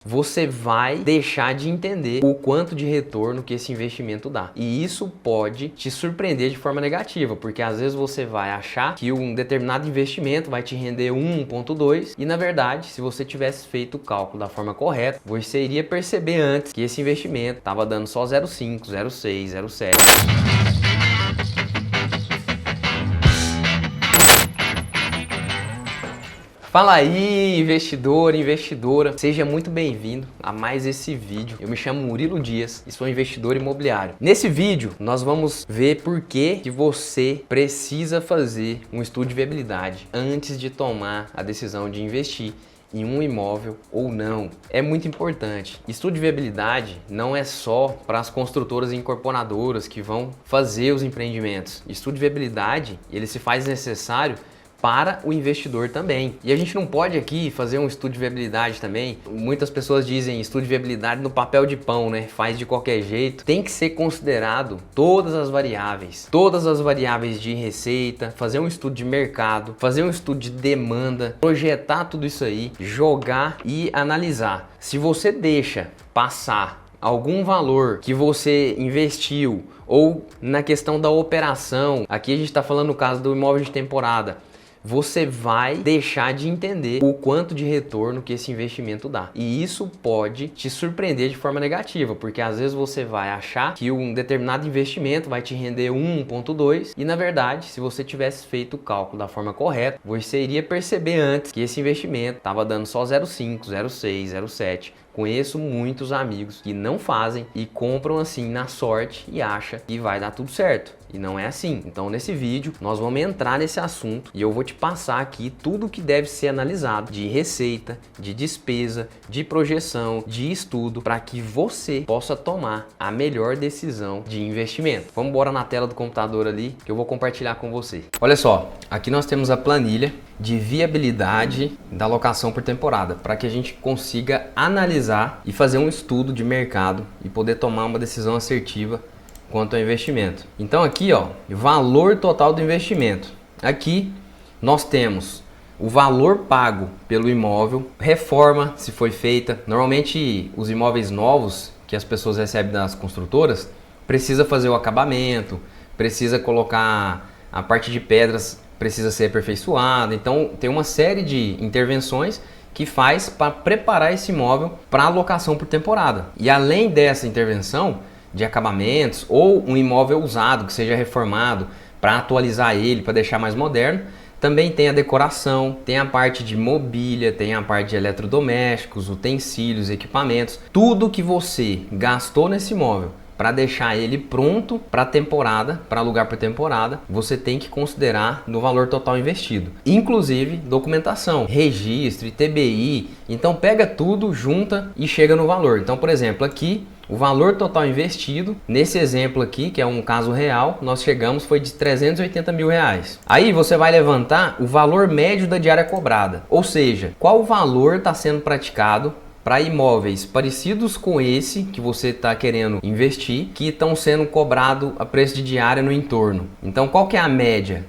você vai deixar de entender o quanto de retorno que esse investimento dá. E isso pode te surpreender de forma negativa, porque às vezes você vai achar que um determinado investimento vai te render 1,2 e na verdade, se você tivesse feito o cálculo da forma correta, você iria perceber antes que esse investimento estava dando só 0,5, 0,6, 0,7. Fala aí, investidor, investidora, seja muito bem-vindo a mais esse vídeo. Eu me chamo Murilo Dias e sou investidor imobiliário. Nesse vídeo, nós vamos ver por que você precisa fazer um estudo de viabilidade antes de tomar a decisão de investir em um imóvel ou não. É muito importante. Estudo de viabilidade não é só para as construtoras e incorporadoras que vão fazer os empreendimentos. Estudo de viabilidade, ele se faz necessário para o investidor também. E a gente não pode aqui fazer um estudo de viabilidade também. Muitas pessoas dizem estudo de viabilidade no papel de pão, né? Faz de qualquer jeito. Tem que ser considerado todas as variáveis de receita, fazer um estudo de mercado, fazer um estudo de demanda, projetar tudo isso aí, jogar e analisar. Se você deixa passar algum valor que você investiu ou na questão da operação, aqui a gente está falando no caso do imóvel de temporada, você vai deixar de entender o quanto de retorno que esse investimento dá. E isso pode te surpreender de forma negativa, porque às vezes você vai achar que um determinado investimento vai te render 1,2 e na verdade, se você tivesse feito o cálculo da forma correta, você iria perceber antes que esse investimento estava dando só 0,5, 0,6, 0,7. Conheço muitos amigos que não fazem e compram assim na sorte e acham que vai dar tudo certo. E não é assim. Então nesse vídeo nós vamos entrar nesse assunto e eu vou te passar aqui tudo que deve ser analisado de receita, de despesa, de projeção, de estudo para que você possa tomar a melhor decisão de investimento. Vamos embora na tela do computador ali que eu vou compartilhar com você. Olha só, aqui nós temos a planilha de viabilidade da locação por temporada para que a gente consiga analisar e fazer um estudo de mercado e poder tomar uma decisão assertiva quanto ao investimento. Então aqui, ó, valor total do investimento. Aqui nós temos o valor pago pelo imóvel, reforma se foi feita. Normalmente os imóveis novos que as pessoas recebem das construtoras precisa fazer o acabamento, precisa colocar a parte de pedras, precisa ser aperfeiçoada. Então tem uma série de intervenções que faz para preparar esse imóvel para alocação por temporada. E além dessa intervenção de acabamentos ou um imóvel usado que seja reformado para atualizar ele, para deixar mais moderno, também tem a decoração, tem a parte de mobília, tem a parte de eletrodomésticos, utensílios, equipamentos, tudo que você gastou nesse imóvel para deixar ele pronto para temporada, para alugar por temporada, você tem que considerar no valor total investido. Inclusive documentação, registro, ITBI. Então pega tudo, junta e chega no valor. Então, por exemplo, aqui o valor total investido, nesse exemplo aqui, que é um caso real, nós chegamos foi de 380 mil reais. Aí você vai levantar o valor médio da diária cobrada, ou seja, qual valor está sendo praticado para imóveis parecidos com esse que você está querendo investir, que estão sendo cobrado a preço de diária no entorno. Então qual que é a média?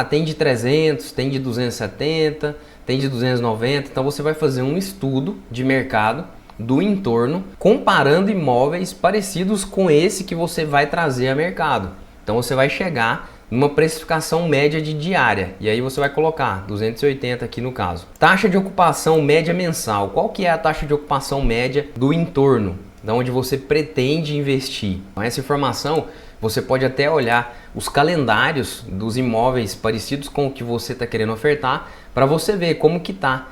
Tem de 300, tem de 270, tem de 290. Então você vai fazer um estudo de mercado do entorno, comparando imóveis parecidos com esse que você vai trazer a mercado. Então você vai chegar numa precificação média de diária, e aí você vai colocar 280 aqui no caso. Taxa de ocupação média mensal. Qual que é a taxa de ocupação média do entorno, da onde você pretende investir? Com essa informação você pode até olhar os calendários dos imóveis parecidos com o que você está querendo ofertar, para você ver como que está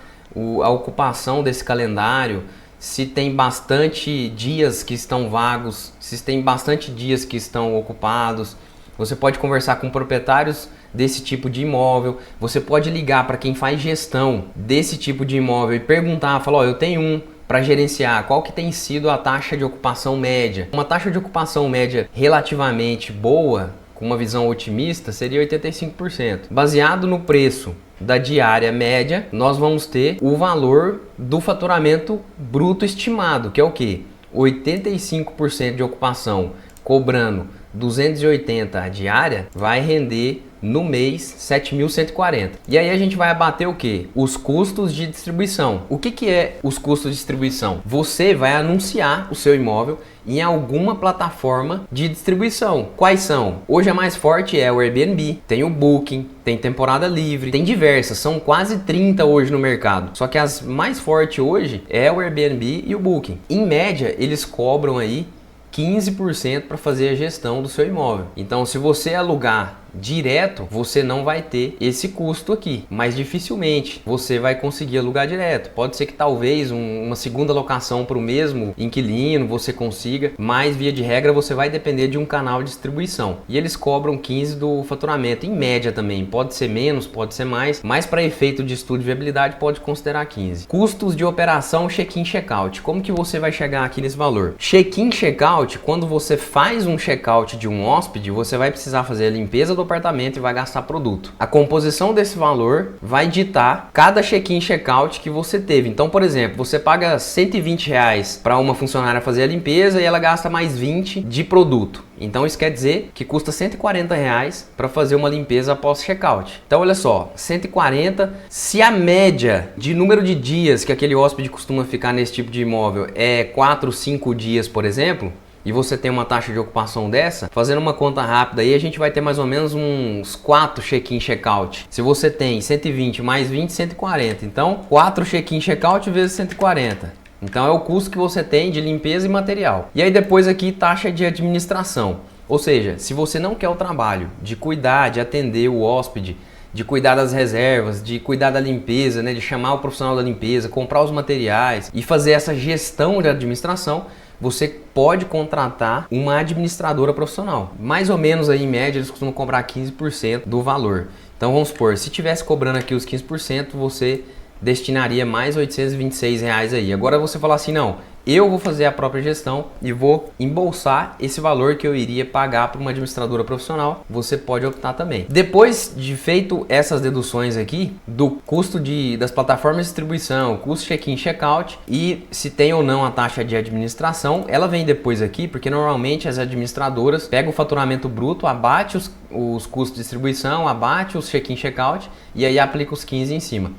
a ocupação desse calendário, se tem bastante dias que estão vagos, se tem bastante dias que estão ocupados. Você pode conversar com proprietários desse tipo de imóvel, você pode ligar para quem faz gestão desse tipo de imóvel e perguntar, falar, eu tenho um para gerenciar, qual que tem sido a taxa de ocupação média? Uma taxa de ocupação média relativamente boa, com uma visão otimista, seria 85%. Baseado no preço da diária média, nós vamos ter o valor do faturamento bruto estimado, que é o quê? 85% de ocupação cobrando 280 a diária vai render no mês 7.140. E aí a gente vai abater o que? Os custos de distribuição. O que é os custos de distribuição? Você vai anunciar o seu imóvel em alguma plataforma de distribuição. Quais são? Hoje a mais forte é o Airbnb, tem o Booking, tem Temporada Livre, tem diversas, são quase 30 hoje no mercado. Só que as mais fortes hoje é o Airbnb e o Booking. Em média, eles cobram aí 15% para fazer a gestão do seu imóvel. Então, se você alugar direto, você não vai ter esse custo aqui, mas dificilmente você vai conseguir alugar direto. Pode ser que talvez uma segunda locação para o mesmo inquilino você consiga, mas via de regra você vai depender de um canal de distribuição. E eles cobram 15 do faturamento, em média também. Pode ser menos, pode ser mais, mas para efeito de estudo de viabilidade pode considerar 15. Custos de operação check-in, check-out. Como que você vai chegar aqui nesse valor? Check-in, check-out, quando você faz um check-out de um hóspede, você vai precisar fazer a limpeza do apartamento e vai gastar produto. A composição desse valor vai ditar cada check-in, check-out que você teve. Então, por exemplo, você paga R$120 para uma funcionária fazer a limpeza e ela gasta mais 20 de produto. Então isso quer dizer que custa R$140 para fazer uma limpeza após check-out. Então olha só, 140, se a média de número de dias que aquele hóspede costuma ficar nesse tipo de imóvel é 4, 5 dias, por exemplo, e você tem uma taxa de ocupação dessa, fazendo uma conta rápida aí, a gente vai ter mais ou menos uns 4 check-in, check-out. Se você tem 120 mais 20, 140. Então, 4 check-in, check-out vezes 140. Então, é o custo que você tem de limpeza e material. E aí, depois aqui, taxa de administração. Ou seja, se você não quer o trabalho de cuidar, de atender o hóspede, de cuidar das reservas, de cuidar da limpeza, né, de chamar o profissional da limpeza, comprar os materiais e fazer essa gestão de administração, você pode contratar uma administradora profissional. Mais ou menos aí, em média, eles costumam cobrar 15% do valor. Então vamos supor, se tivesse cobrando aqui os 15%, você destinaria mais R$826 aí. Agora você fala assim, não, eu vou fazer a própria gestão e vou embolsar esse valor que eu iria pagar para uma administradora profissional. Você pode optar também. Depois de feito essas deduções aqui do custo das plataformas de distribuição, custo check-in, check-out e se tem ou não a taxa de administração, ela vem depois aqui, porque normalmente as administradoras pegam o faturamento bruto, abate os custos de distribuição, abate os check-in, check-out e aí aplica os 15 em cima.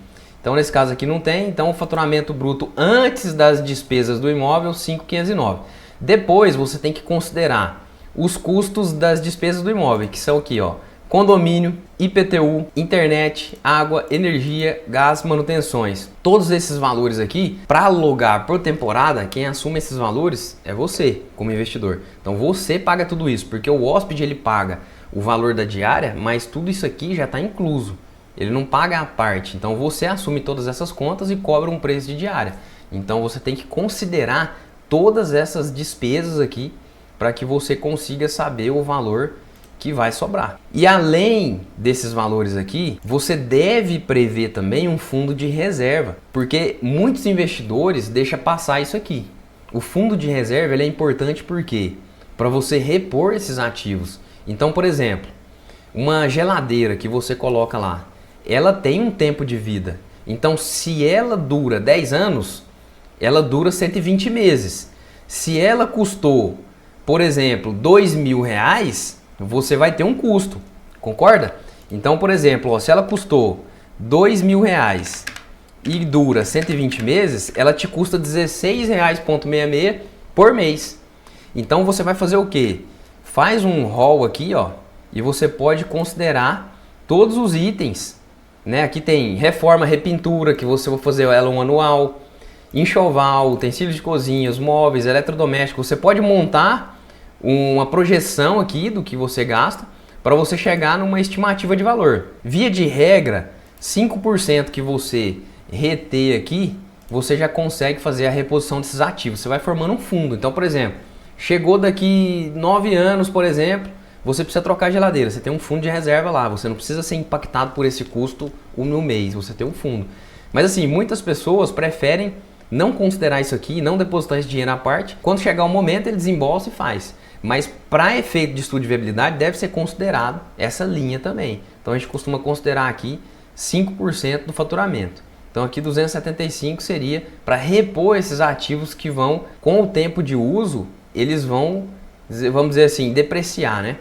Então nesse caso aqui não tem, então o faturamento bruto antes das despesas do imóvel, 5.509. Depois você tem que considerar os custos das despesas do imóvel, que são aqui, ó, condomínio, IPTU, internet, água, energia, gás, manutenções. Todos esses valores aqui, para alugar por temporada, quem assume esses valores é você, como investidor. Então você paga tudo isso, porque o hóspede ele paga o valor da diária, mas tudo isso aqui já está incluso. Ele não paga a parte, então você assume todas essas contas e cobra um preço de diária. Então você tem que considerar todas essas despesas aqui para que você consiga saber o valor que vai sobrar. E além desses valores aqui, você deve prever também um fundo de reserva, porque muitos investidores deixam passar isso aqui. O fundo de reserva ele é importante porque para você repor esses ativos. Então, por exemplo, uma geladeira que você coloca lá, ela tem um tempo de vida. Então, se ela dura 10 anos, ela dura 120 meses. Se ela custou, por exemplo, R$2.000, você vai ter um custo. Concorda? Então, por exemplo, ó, se ela custou R$2.000 e dura 120 meses, ela te custa R$16,66 por mês. Então, você vai fazer o quê? Faz um rol aqui, ó, e você pode considerar todos os itens. Né? Aqui tem reforma, repintura, que você vai fazer ela um anual, enxoval, utensílios de cozinha, os móveis, eletrodomésticos. Você pode montar uma projeção aqui do que você gasta para você chegar numa estimativa de valor. Via de regra, 5% que você reter aqui, você já consegue fazer a reposição desses ativos. Você vai formando um fundo. Então, por exemplo, chegou daqui 9 anos, por exemplo, você precisa trocar a geladeira, você tem um fundo de reserva lá, você não precisa ser impactado por esse custo no mês, você tem um fundo. Mas assim, muitas pessoas preferem não considerar isso aqui, não depositar esse dinheiro à parte. Quando chegar o momento, ele desembolsa e faz. Mas para efeito de estudo de viabilidade, deve ser considerado essa linha também. Então a gente costuma considerar aqui 5% do faturamento. Então aqui 275 seria para repor esses ativos que vão, com o tempo de uso, eles vão, vamos dizer assim, depreciar, né?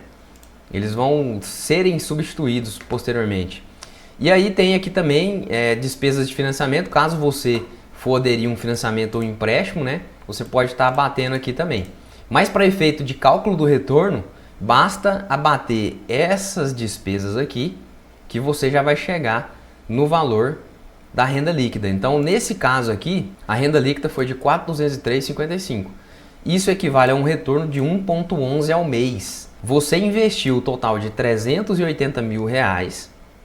eles vão serem substituídos posteriormente. E aí tem aqui também despesas de financiamento, caso você for aderir um financiamento ou empréstimo, né? Você pode estar abatendo aqui também. Mas para efeito de cálculo do retorno, basta abater essas despesas aqui, que você já vai chegar no valor da renda líquida. Então, nesse caso aqui, a renda líquida foi de R$ 4.203,55. Isso equivale a um retorno de 1,11 ao mês. Você investiu o total de R$ 380 mil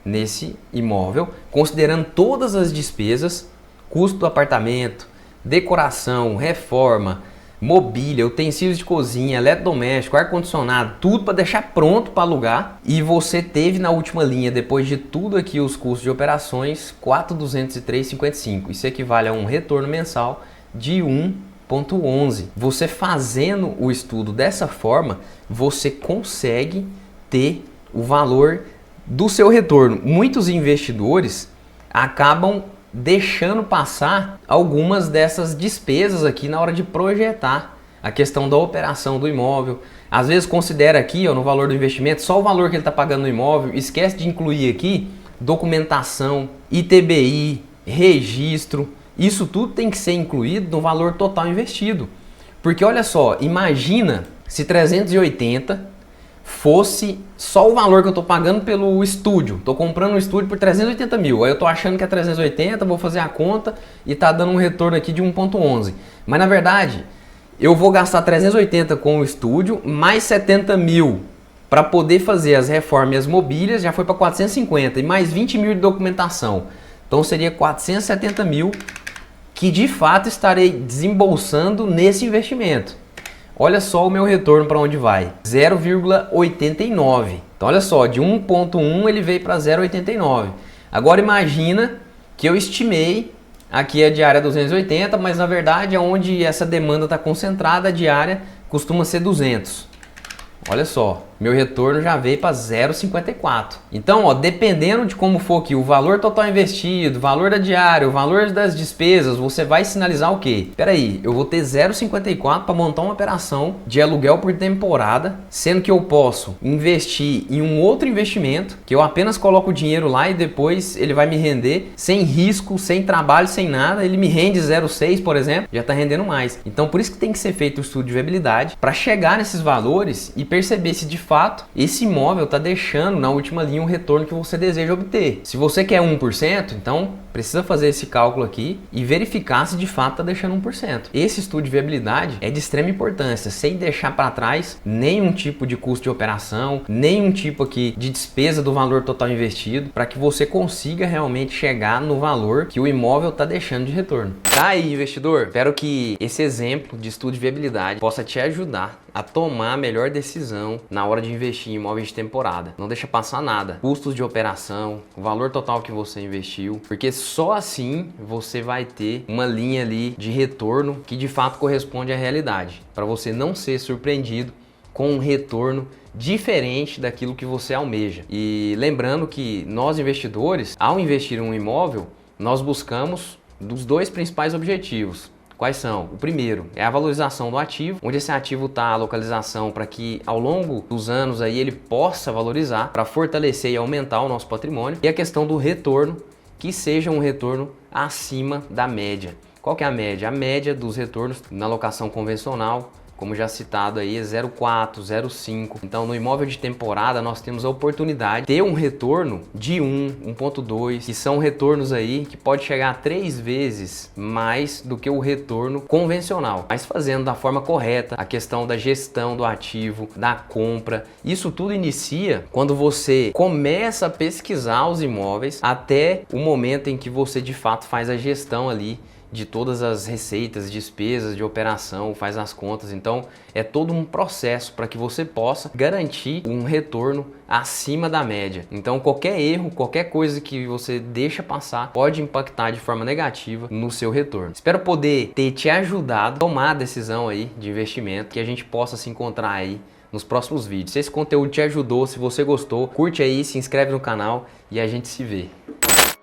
nesse imóvel, considerando todas as despesas, custo do apartamento, decoração, reforma, mobília, utensílios de cozinha, eletrodoméstico, ar-condicionado, tudo para deixar pronto para alugar. E você teve na última linha, depois de tudo aqui, os custos de operações, R$ 4.203,55. Isso equivale a um retorno mensal de 1,11. Você fazendo o estudo dessa forma, você consegue ter o valor do seu retorno. Muitos investidores acabam deixando passar algumas dessas despesas aqui na hora de projetar a questão da operação do imóvel. Às vezes considera aqui, ó, no valor do investimento só o valor que ele está pagando no imóvel, esquece de incluir aqui documentação, ITBI, registro. Isso tudo tem que ser incluído no valor total investido. Porque olha só, imagina se 380 fosse só o valor que eu estou pagando pelo estúdio. Estou comprando um estúdio por 380 mil. Aí eu estou achando que é 380, vou fazer a conta e está dando um retorno aqui de 1,11. Mas na verdade, eu vou gastar 380 com o estúdio, mais 70 mil para poder fazer as reformas e as mobílias, já foi para 450. E mais 20 mil de documentação. Então seria 470 mil que de fato estarei desembolsando nesse investimento. Olha só o meu retorno para onde vai, 0,89. Então olha só, de 1,1 ele veio para 0,89. Agora imagina que eu estimei, aqui a diária 280, mas na verdade onde essa demanda está concentrada, a diária costuma ser 200. Olha só, meu retorno já veio para 0,54. Então, ó, dependendo de como for aqui o valor total investido, o valor da diária, o valor das despesas, você vai sinalizar o quê? Espera aí, eu vou ter 0,54 para montar uma operação de aluguel por temporada, sendo que eu posso investir em um outro investimento, que eu apenas coloco o dinheiro lá e depois ele vai me render sem risco, sem trabalho, sem nada. Ele me rende 0,6, por exemplo, já está rendendo mais. Então, por isso que tem que ser feito o estudo de viabilidade para chegar nesses valores e perceber se de fato esse imóvel está deixando na última linha um retorno que você deseja obter. Se você quer 1%, então precisa fazer esse cálculo aqui e verificar se de fato está deixando 1%. Esse estudo de viabilidade é de extrema importância, sem deixar para trás nenhum tipo de custo de operação, nenhum tipo aqui de despesa do valor total investido, para que você consiga realmente chegar no valor que o imóvel está deixando de retorno. Tá aí, investidor? Espero que esse exemplo de estudo de viabilidade possa te ajudar a tomar a melhor decisão na hora de investir em imóveis de temporada. Não deixa passar nada. Custos de operação, o valor total que você investiu, porque só assim você vai ter uma linha ali de retorno que de fato corresponde à realidade, para você não ser surpreendido com um retorno diferente daquilo que você almeja. E lembrando que nós investidores, ao investir em um imóvel, nós buscamos dos dois principais objetivos. Quais são? O primeiro é a valorização do ativo, onde esse ativo está a localização para que ao longo dos anos aí ele possa valorizar, para fortalecer e aumentar o nosso patrimônio. E a questão do retorno, que seja um retorno acima da média. Qual que é a média? A média dos retornos na locação convencional, como já citado aí, é 0,4, 0,5. Então, no imóvel de temporada, nós temos a oportunidade de ter um retorno de 1,2, que são retornos aí que pode chegar a 3 vezes mais do que o retorno convencional. Mas fazendo da forma correta, a questão da gestão do ativo, da compra, isso tudo inicia quando você começa a pesquisar os imóveis até o momento em que você de fato faz a gestão ali de todas as receitas, despesas de operação, faz as contas. Então é todo um processo para que você possa garantir um retorno acima da média. Então qualquer erro, qualquer coisa que você deixa passar pode impactar de forma negativa no seu retorno. Espero poder ter te ajudado a tomar a decisão aí de investimento, que a gente possa se encontrar aí nos próximos vídeos. Se esse conteúdo te ajudou, se você gostou, curte aí, se inscreve no canal e a gente se vê.